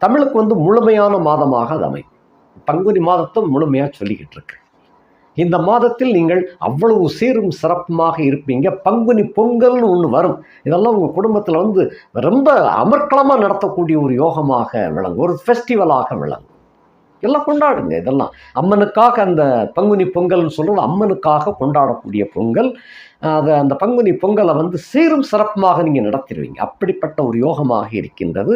தமிழுக்கு முழுமையான மாதமாக அது அமையும். பங்குனி மாதத்தை முழுமையாக சொல்லிக்கிட்டு இருக்கு. இந்த மாதத்தில் நீங்கள் அவ்வளவு சீரும் சிறப்புமாக இருப்பீங்க. பங்குனி பொங்கல்னு ஒன்று வரும். இதெல்லாம் உங்கள் குடும்பத்தில் ரொம்ப அமர்க்களமாக நடத்தக்கூடிய ஒரு யோகமாக விளங்கும், ஒரு ஃபெஸ்டிவலாக விளங்கும். எல்லாம் கொண்டாடுங்க. இதெல்லாம் அம்மனுக்காக, அந்த பங்குனி பொங்கல்னு சொல்கிறது அம்மனுக்காக கொண்டாடக்கூடிய பொங்கல். அந்த பங்குனி பொங்கலை சீரும் சிறப்புமாக நீங்கள் நடத்திடுவீங்க. அப்படிப்பட்ட ஒரு யோகமாக இருக்கின்றது.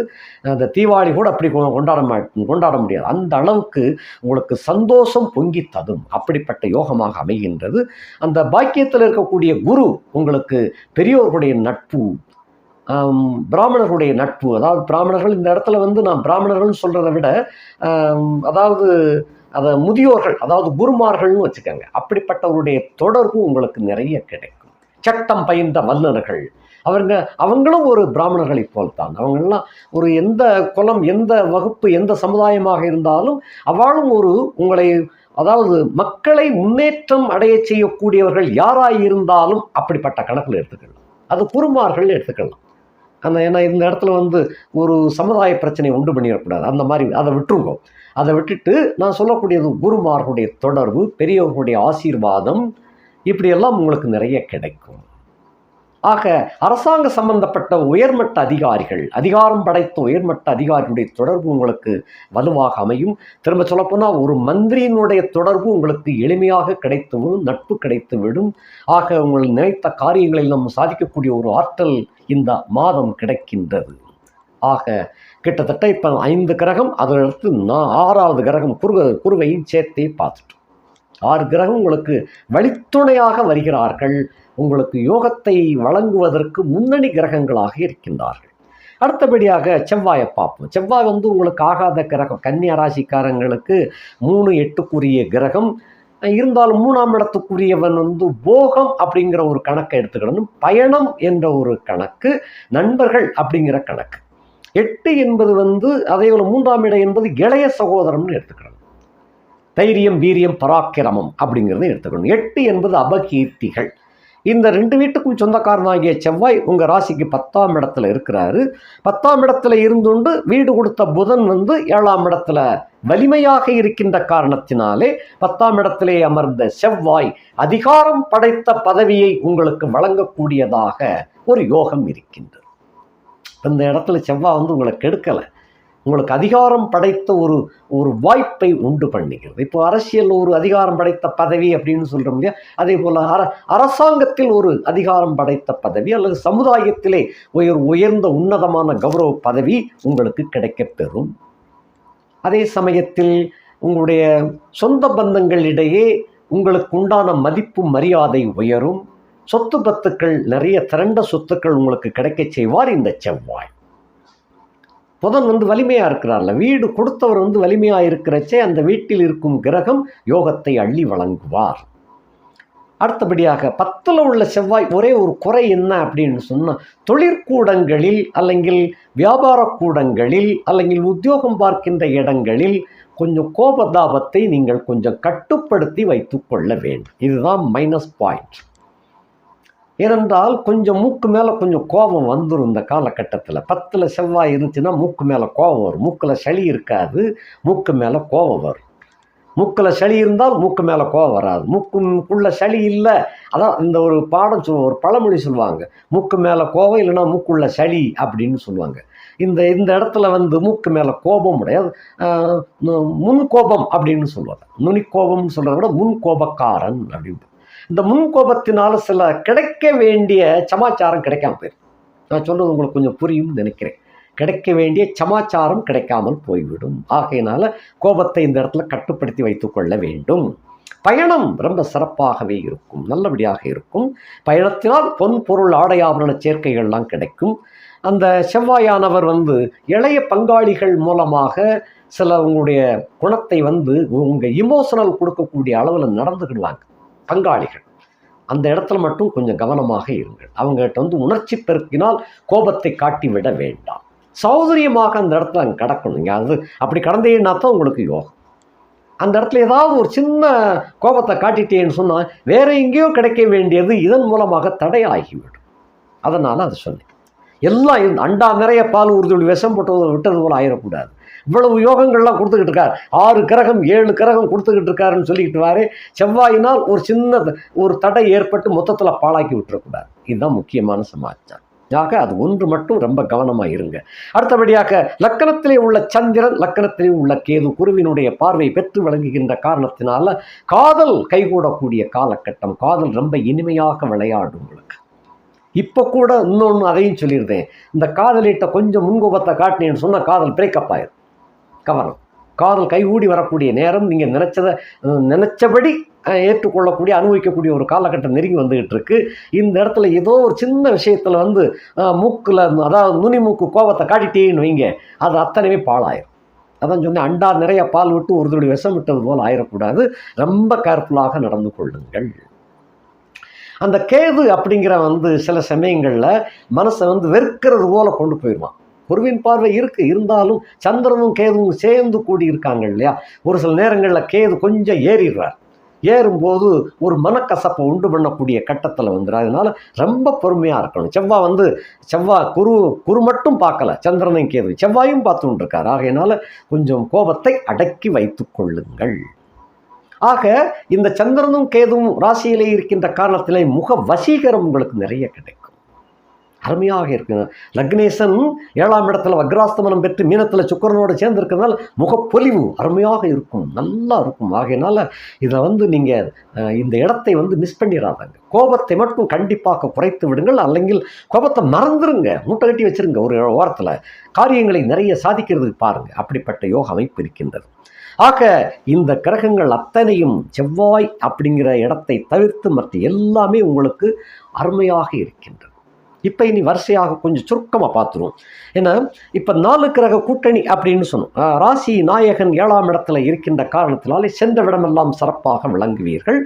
அந்த தீபாவளி கூட அப்படி கொண்டாட முடியாது. அந்த அளவுக்கு உங்களுக்கு சந்தோஷம் பொங்கி ததும். அப்படிப்பட்ட யோகமாக அமைகின்றது. அந்த பாக்கியத்தில் இருக்கக்கூடிய குரு உங்களுக்கு பெரியோர்களுடைய நட்பு, பிராமணர்களுடைய நட்பு. அதாவது பிராமணர்கள் இந்த இடத்துல நான் பிராமணர்கள்னு சொல்கிறத விட அதாவது அதை முதியோர்கள், அதாவது குருமார்கள்னு வச்சுக்கோங்க. அப்படிப்பட்டவருடைய தொடர்பு உங்களுக்கு நிறைய கிடைக்கும். சட்டம் பயின்ற வல்லுநர்கள் அவங்களும் ஒரு பிராமணர்களை போல்தான். அவங்கெல்லாம் ஒரு எந்த குலம், எந்த வகுப்பு, எந்த சமுதாயமாக இருந்தாலும் அவளும் உங்களை, அதாவது மக்களை முன்னேற்றம் அடைய செய்யக்கூடியவர்கள் யாராய் இருந்தாலும் அப்படிப்பட்ட கணக்கில் எடுத்துக்கலாம். அது குருமார்கள் எடுத்துக்கலாம். ஏன்னா இந்த இடத்துல ஒரு சமுதாய பிரச்சனையை உண்டு பண்ணிடக்கூடாது. அந்த மாதிரி அதை விட்டுருங்க. அதை விட்டுட்டு நான் சொல்லக்கூடியது குருமார்களுடைய தொடர்பு, பெரியவர்களுடைய ஆசீர்வாதம், இப்படியெல்லாம் உங்களுக்கு நிறைய கிடைக்கும். ஆக அரசாங்க சம்பந்தப்பட்ட உயர்மட்ட அதிகாரிகள், அதிகாரம் படைத்த உயர்மட்ட அதிகாரிகளுடைய தொடர்பு உங்களுக்கு வலுவாக அமையும். திரும்ப சொல்லப்போனால் ஒரு மந்திரியினுடைய தொடர்பு உங்களுக்கு எளிமையாக கிடைத்துவிடும், நட்பு கிடைத்துவிடும். ஆக உங்கள் நினைத்த காரியங்களில் நம்ம சாதிக்கக்கூடிய ஒரு ஆற்றல் இந்த மாதம் கிடைக்கின்றது. ஆக கிட்டத்தட்ட இப்போ 5 கிரகம், அதற்கு 6வது கிரகம் குருவையும் சேர்த்தே பார்த்துட்டோம். 6 கிரகம் உங்களுக்கு வழித்துணையாக வருகிறார்கள். உங்களுக்கு யோகத்தை வழங்குவதற்கு முன்னணி கிரகங்களாக இருக்கின்றார்கள். அடுத்தபடியாக செவ்வாயை பார்ப்போம். செவ்வாய் உங்களுக்கு ஆகாத கிரகம். கன்னியா ராசிக்காரங்களுக்கு 3, 8க்குரிய கிரகம் இருந்தாலும் 3ஆம் இடத்துக்குரியவன் போகம் அப்படிங்கிற ஒரு கணக்கை எடுத்துக்கிடணும். பயணம் என்ற ஒரு கணக்கு, நண்பர்கள் அப்படிங்கிற கணக்கு. 8 என்பது அதே போல் 3ஆம் இடம் என்பது இளைய சகோதரம்னு எடுத்துக்கணும். தைரியம், வீரியம், பராக்கிரமம் அப்படிங்கிறத எடுத்துக்கணும். 8 என்பது அபகீர்த்திகள். இந்த 2 வீட்டுக்கும் சொந்தக்காரனாகிய செவ்வாய் உங்கள் ராசிக்கு 10ஆம் இடத்துல இருக்கிறாரு. 10ஆம் இடத்துல இருந்துண்டு வீடு கொடுத்த புதன் 7ஆம் இடத்துல வலிமையாக இருக்கின்ற காரணத்தினாலே 10ஆம் இடத்திலே அமர்ந்த செவ்வாய் அதிகாரம் படைத்த பதவியை உங்களுக்கு வழங்கக்கூடியதாக ஒரு யோகம் இருக்கின்றது. இந்த இடத்துல செவ்வாய் உங்களை கெடுக்கலை, உங்களுக்கு அதிகாரம் படைத்த ஒரு வாய்ப்பை உண்டு பண்ணுகிறது. இப்போ அரசியல் ஒரு அதிகாரம் படைத்த பதவி அப்படின்னு சொல்கிறோம் இல்லையா, அதே போல் அரசாங்கத்தில் ஒரு அதிகாரம் படைத்த பதவி அல்லது சமுதாயத்திலே உயர்ந்த உன்னதமான கௌரவ பதவி உங்களுக்கு கிடைக்கப்பெறும். அதே சமயத்தில் உங்களுடைய சொந்த பந்தங்களிடையே உங்களுக்கு உண்டான மதிப்பு மரியாதை உயரும். சொத்து பத்துக்கள், நிறைய திரண்ட சொத்துக்கள் உங்களுக்கு கிடைக்க செய்வார் இந்த செவ்வாய். புதன் வலிமையாக இருக்கிறார்ல, வீடு கொடுத்தவர் வலிமையாக இருக்கிறச்சே அந்த வீட்டில் இருக்கும் கிரகம் யோகத்தை அள்ளி வழங்குவார். அடுத்தபடியாக 10ல் உள்ள செவ்வாய் ஒரே ஒரு குறை என்ன அப்படின்னு சொன்னால், தொழிற்கூடங்களில் அல்லங்கில் வியாபார கூடங்களில் அல்லங்கில் உத்தியோகம் பார்க்கின்ற இடங்களில் கொஞ்சம் கோபதாபத்தை நீங்கள் கொஞ்சம் கட்டுப்படுத்தி வைத்து கொள்ள வேண்டும். இதுதான் மைனஸ் பாயிண்ட். ஏனென்றால் கொஞ்சம் மூக்கு மேலே கொஞ்சம் கோபம் வந்துடும் இந்த காலகட்டத்தில். 10ல் செவ்வாய் இருந்துச்சுன்னா மூக்கு மேலே கோபம் வரும். மூக்கில் சளி இருக்காது, மூக்கு மேலே கோபம் வரும். மூக்கில் சளி இருந்தால் மூக்கு மேலே கோவம் வராது. மூக்குள்ள சளி இல்லை, அதான் இந்த ஒரு பாடம் ஒரு பழமொழி சொல்லுவாங்க, மூக்கு மேலே கோவம் இல்லைன்னா மூக்குள்ள சளி அப்படின்னு சொல்லுவாங்க. இந்த இடத்துல மூக்கு மேலே கோபம் உடையாது, முன் கோபம் அப்படின்னு சொல்லுவாங்க. நுனி கோபம்னு சொல்கிறத விட முன் கோபக்காரன் அப்படின்னு. இந்த முன் கோபத்தினால சில கிடைக்க வேண்டிய சமாச்சாரம் கிடைக்காம போயிடும். நான் சொல்கிறது உங்களுக்கு கொஞ்சம் புரியும்னு நினைக்கிறேன். கிடைக்க வேண்டிய சமாச்சாரம் கிடைக்காமல் போய்விடும். ஆகையினால கோபத்தை இந்த இடத்துல கட்டுப்படுத்தி வைத்துக்கொள்ள வேண்டும். பயணம் ரொம்ப சிறப்பாகவே இருக்கும், நல்லபடியாக இருக்கும். பயணத்தினால் பொன் பொருள் ஆடை ஆபரண சேர்க்கைகள்லாம் கிடைக்கும். அந்த செவ்வாயானவர் இளைய பங்காளிகள் மூலமாக சில உங்களுடைய குணத்தை உங்கள் இமோஷனல் கொடுக்கக்கூடிய அளவில் நடந்துக்கிடுவாங்க பங்காளிகள். அந்த இடத்துல மட்டும் கொஞ்சம் கவனமாக இருங்கள். அவங்ககிட்ட உணர்ச்சி பெருக்கினால் கோபத்தை காட்டிவிட வேண்டாம். சௌகரியமாக அந்த இடத்துல அங்கே கிடக்கணுங்க. அது அப்படி கடந்தேன்னா தான் உங்களுக்கு யோகம். அந்த இடத்துல ஏதாவது ஒரு சின்ன கோபத்தை காட்டிட்டேன்னு சொன்னால் வேற எங்கேயோ கிடைக்க வேண்டியது இதன் மூலமாக தடையாகிவிடும். அதனால் அது சொன்னேன். எல்லாம் அண்டா நிறைய பால் உறுதி விஷம் போட்டு விட்டது போல் ஆயிடக்கூடாது. இவ்வளவு யோகங்கள்லாம் கொடுத்துக்கிட்டு இருக்கார். 6 கிரகம் 7 கிரகம் கொடுத்துக்கிட்டு இருக்காருன்னு சொல்லிக்கிட்டு வாரு. செவ்வாயினால் ஒரு சின்ன ஒரு தடை ஏற்பட்டு மொத்தத்தில் பாழாக்கி விட்டுறக்கூடாது. இதுதான் முக்கியமான சமாச்சாரம். ஆக அது ஒன்று மட்டும் ரொம்ப கவனமாக இருங்க. அடுத்தபடியாக லக்கணத்திலே உள்ள சந்திரன், லக்கணத்திலே உள்ள கேது குருவினுடைய பார்வை பெற்று விளங்குகின்ற காரணத்தினால காதல் கைகூடக்கூடிய காலகட்டம். காதல் ரொம்ப இனிமையாக விளையாடும் உங்களுக்கு. இப்போ கூட இன்னொன்று அதையும் சொல்லியிருந்தேன், இந்த காதலிட்ட கொஞ்சம் முன்கோபத்தை காட்டினேன்னு சொன்னால் காதல் பிரேக்கப் ஆயிடும். கவனம். காதல் கைகூடி வரக்கூடிய நேரம். நீங்கள் நினச்சபடி ஏற்றுக்கொள்ளக்கூடிய அனுபவிக்கக்கூடிய ஒரு காலகட்டம் நெருங்கி வந்துகிட்டு இருக்கு. இந்த இடத்துல ஏதோ ஒரு சின்ன விஷயத்தில் மூக்கில் அதாவது நுனி மூக்கு கோபத்தை காட்டிட்டேன்னு வைங்க, அது அத்தனையுமே பாழாயிரும். அதான் சொன்னேன், அண்டா நிறைய பால் விட்டு ஒரு துளி விஷம் விட்டது போல் ஆயிடக்கூடாது. ரொம்ப கேர்ஃபுல்லாக நடந்து கொள்ளுங்கள். அந்த கேது அப்படிங்கிற சில சமயங்களில் மனசை வெறுக்கிறது போல கொண்டு போயிடுவான். குருவின் பார்வை இருக்குது, இருந்தாலும் சந்திரனும் கேதுவும் சேர்ந்து கூடி இருக்காங்க இல்லையா. ஒரு சில நேரங்களில் கேது கொஞ்சம் ஏறிடுறார். ஏறும்போது ஒரு மனக்கசப்பை உண்டு பண்ணக்கூடிய கட்டத்தில் அதனால ரொம்ப பொறுமையாக இருக்கணும். செவ்வாய் குரு மட்டும் பார்க்கல, சந்திரனையும் கேது செவ்வாயும் பார்த்துட்டு இருக்கார். ஆகையினால கொஞ்சம் கோபத்தை அடக்கி வைத்து கொள்ளுங்கள். ஆக இந்த சந்திரனும் கேதுவும் ராசியிலே இருக்கின்ற காரணத்திலே முக வசீகரம் உங்களுக்கு நிறைய கிடைக்கும். அருமையாக இருக்கு. லக்னேசன் 7ஆம் இடத்துல வக்ராஸ்தமனம் பெற்று மீனத்தில் சுக்கிரனோடு சேர்ந்து இருக்கிறதுனால முகப்பொலிவு அருமையாக இருக்கும், நல்லா இருக்கும். ஆகையினால இதை நீங்கள் இந்த இடத்தை மிஸ் பண்ணிடாதாங்க. கோபத்தை மட்டும் கண்டிப்பாக குறைத்து விடுங்கள். அல்லங்கில் கோபத்தை மறந்துருங்க, மூட்டை கட்டி வச்சிருங்க. ஒரு ஓரத்தில் காரியங்களை நிறைய சாதிக்கிறதுக்கு பாருங்கள். அப்படிப்பட்ட யோக அமைப்பு இருக்கின்றது. ஆக இந்த கிரகங்கள் அத்தனையும் செவ்வாய் அப்படிங்கிற இடத்தை தவிர்த்து மற்ற எல்லாமே உங்களுக்கு அருமையாக இருக்கின்றது. இப்போ இனி வரிசையாக கொஞ்சம் சுருக்கமாக பார்த்துருவோம். ஏன்னா இப்போ 4 கிரக கூட்டணி அப்படின்னு சொன்னோம். ராசி நாயகன் 7ஆம் இடத்துல இருக்கின்ற காரணத்தினாலே சென்ற விடமெல்லாம் சிறப்பாக விளங்குவீர்கள்,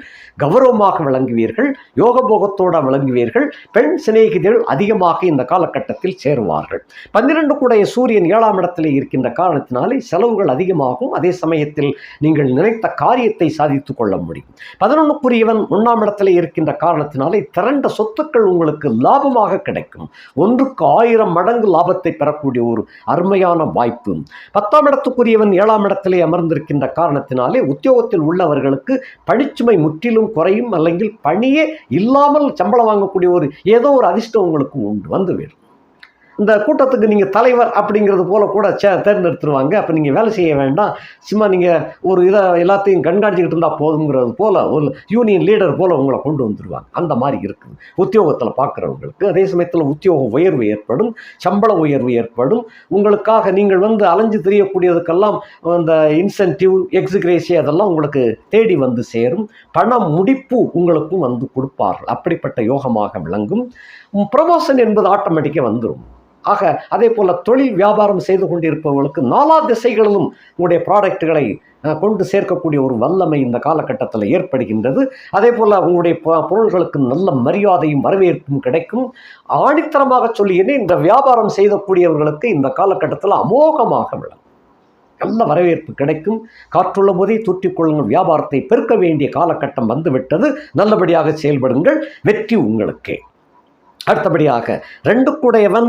கௌரவமாக விளங்குவீர்கள், யோகபோகத்தோடு விளங்குவீர்கள். பெண் சிநேகிதர்கள் அதிகமாக இந்த காலகட்டத்தில் சேருவார்கள். 12 கூடைய சூரியன் 7ஆம் இடத்துல இருக்கின்ற காரணத்தினாலே செலவுகள் அதிகமாகும். அதே சமயத்தில் நீங்கள் நினைத்த காரியத்தை சாதித்து கொள்ள முடியும். 11க்குரியவன் 1ஆம் இடத்துல இருக்கின்ற காரணத்தினாலே திரண்ட சொத்துக்கள் உங்களுக்கு லாபமாக கிடைக்கும். 1க்கு 1000 மடங்கு லாபத்தை பெறக்கூடிய ஒரு அருமையான வாய்ப்பு. 10ஆம் இடத்துக்குரியவன் 7ஆம் இடத்திலே அமர்ந்திருக்கின்ற காரணத்தினாலே உத்தியோகத்தில் உள்ளவர்களுக்கு பணிச்சுமை முற்றிலும் குறையும். அல்லங்கில் பணியே இல்லாமல் சம்பளம் வாங்கக்கூடிய ஏதோ ஒரு அதிர்ஷ்டம் உங்களுக்கு உண்டு வந்துவிடும். இந்த கூட்டத்துக்கு நீங்கள் தலைவர் அப்படிங்கிறது போல கூட தேர்ந்தெடுத்துருவாங்க. அப்போ நீங்கள் வேலை செய்ய வேண்டாம், சும்மா நீங்கள் ஒரு இதை எல்லாத்தையும் கண்காணிச்சிக்கிட்டு இருந்தால் போதுங்கிறது போல் ஒரு யூனியன் லீடர் போல் உங்களை கொண்டு வந்துடுவாங்க. அந்த மாதிரி இருக்குது உத்தியோகத்தில் பார்க்குறவங்களுக்கு. அதே சமயத்தில் உத்தியோக உயர்வு ஏற்படும், சம்பள உயர்வு ஏற்படும். உங்களுக்காக நீங்கள் அலைஞ்சு தெரியக்கூடியதுக்கெல்லாம் அந்த இன்சென்டிவ் எக்ஸிகிரேசி அதெல்லாம் உங்களுக்கு தேடி சேரும். பண முடிப்பு உங்களுக்கும் கொடுப்பார்கள். அப்படிப்பட்ட யோகமாக விளங்கும். ப்ரமோஷன் என்பது ஆட்டோமேட்டிக்காக வந்துடும். ஆக அதே போல் தொழில் வியாபாரம் செய்து கொண்டிருப்பவர்களுக்கு நாலா திசைகளிலும் உங்களுடைய ப்ராடக்டுகளை கொண்டு சேர்க்கக்கூடிய ஒரு வல்லமை இந்த காலகட்டத்தில் ஏற்படுகின்றது. அதே போல் உங்களுடைய பொருள்களுக்கு நல்ல மரியாதையும் வரவேற்பும் கிடைக்கும். ஆணித்தரமாக சொல்லியேனே இந்த வியாபாரம் செய்யக்கூடியவர்களுக்கு இந்த காலகட்டத்தில் அமோகமாக விளங்கும். நல்ல வரவேற்பு கிடைக்கும். காற்றுள்ள போதே தூற்றிக்கொள்ளுங்கள். வியாபாரத்தை பெருக்க வேண்டிய காலகட்டம் வந்துவிட்டது. நல்லபடியாக செயல்படுங்கள். வெற்றி உங்களுக்கே. அடுத்தபடியாக 2 கூடையவன்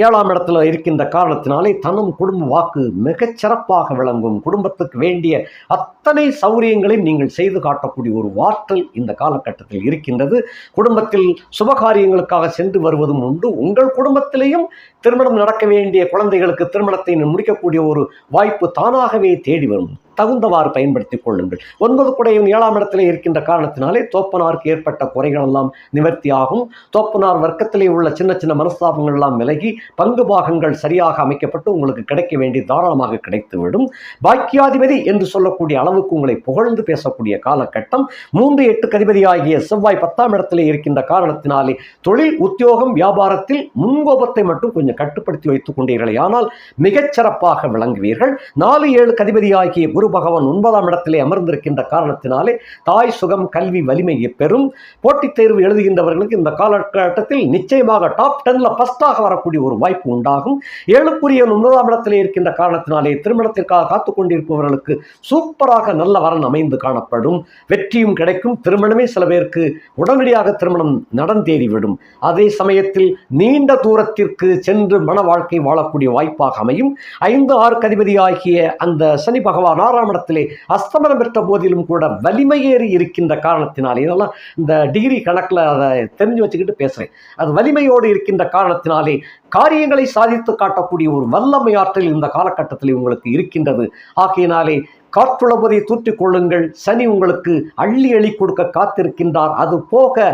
7ஆம் இடத்துல இருக்கின்ற காரணத்தினாலே தனம் குடும்ப வாக்கு மிகச்சிறப்பாக விளங்கும். குடும்பத்துக்கு வேண்டிய அத்தனை சௌரியங்களையும் நீங்கள் செய்து காட்டக்கூடிய ஒரு ஆற்றல் இந்த காலகட்டத்தில் இருக்கின்றது. குடும்பத்தில் சுபகாரியங்களுக்காக சென்று வருவதும் உண்டு. உங்கள் குடும்பத்திலேயும் திருமணம் நடக்க வேண்டிய குழந்தைகளுக்கு திருமணத்தை முடிக்கக்கூடிய ஒரு வாய்ப்பு தானாகவே தேடி வரும். தகுந்தவாறு பயன்படுத்திக் கொள்ளுங்கள். 9 கூடையவன் 7ஆம் இடத்திலே இருக்கின்ற காரணத்தினாலே தோப்பனாருக்கு ஏற்பட்ட குறைகள் எல்லாம் நிவர்த்தியாகும். தோப்பனார் வர்க்கத்திலே உள்ள சின்ன சின்ன மனஸ்தாபங்கள் எல்லாம் விலகி பங்கு பாகங்கள் சரியாக அமைக்கப்பட்டு உங்களுக்கு கிடைக்க வேண்டிய தாராளமாக கிடைத்துவிடும். பாக்கியாதிபதி என்று சொல்லக்கூடிய அளவுக்கு உங்களை புகழ்ந்து பேசக்கூடிய காலகட்டம். 3-8 அதிபதியாகிய செவ்வாய் 10ஆம் இடத்திலே இருக்கின்ற காரணத்தினாலே தொழில் உத்தியோகம் வியாபாரத்தில் முன்கோபத்தை மட்டும் கொஞ்சம் கட்டுப்படுத்தி வைத்துக் கொண்டீர்களே ஆனால் மிகச்சிறப்பாக விளங்குவீர்கள். 4-7 அதிபதியாகிய குரு பகவான் 9ஆம் இடத்திலே அமர்ந்திருக்கின்ற காரணத்தினாலே தாய் சுகம் கல்வி வலிமை பெறும். போட்டித் தேர்வு எழுதுகின்றவர்களுக்கு இந்த காலகட்டத்தில் நிச்சயமாக டாப் 10ல ஃபர்ஸ்டாக வரக்கூடிய ஒரு வாய்ப்பு உண்டாகும். 7க்குரிய 9ஆம் இடத்திலே இருக்கின்ற காரணத்தினாலே திருமணத்திற்காக காத்துக் கொண்டிருப்பவர்களுக்கு சூப்பராக நல்ல வரன் அமைந்து காணப்படும். வெற்றியும் கிடைக்கும். திருமணமே சில பேருக்கு உடனடியாக திருமணம் நடந்தேறிவிடும். அதே சமயத்தில் நீண்ட தூரத்திற்கு சென்று மன வாழ்க்கை வாழக்கூடிய வாய்ப்பாக அமையும். 5-6 அதிபதியாகிய அந்த சனி பகவான் 6ஆம் இடத்திலே அஸ்தமனம் பெற்ற போதிலும் கூட வலிமையேறி இருக்கின்ற காரணத்தினாலே, இதெல்லாம் இந்த டிகிரி கணக்கில் அதை தெரிஞ்சு வச்சுக்கிட்டு பேசுகிறேன், அது வலிமையோடு இருக்கின்ற காரணத்தினாலே காரியங்களை சாதித்து காட்டக்கூடிய ஒரு வல்லமை ஆற்றல் இந்த காலகட்டத்தில் உங்களுக்கு இருக்கின்றது. ஆகையினாலே காற்றுள்ளபோதை தூற்றிக் கொள்ளுங்கள். சனி உங்களுக்கு அள்ளி அள்ளி கொடுக்க காத்திருக்கின்றார். அது போக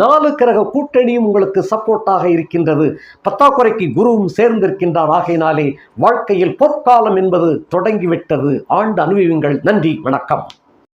4 கிரக கூட்டணியும் உங்களுக்கு சப்போர்ட்டாக இருக்கின்றது. பத்தாக்குறைக்கு குருவும் சேர்ந்திருக்கின்றார். ஆகையினாலே வாழ்க்கையில் பொற்காலம் என்பது தொடங்கிவிட்டது. ஆண்டு அனுபவியுங்கள். நன்றி, வணக்கம்.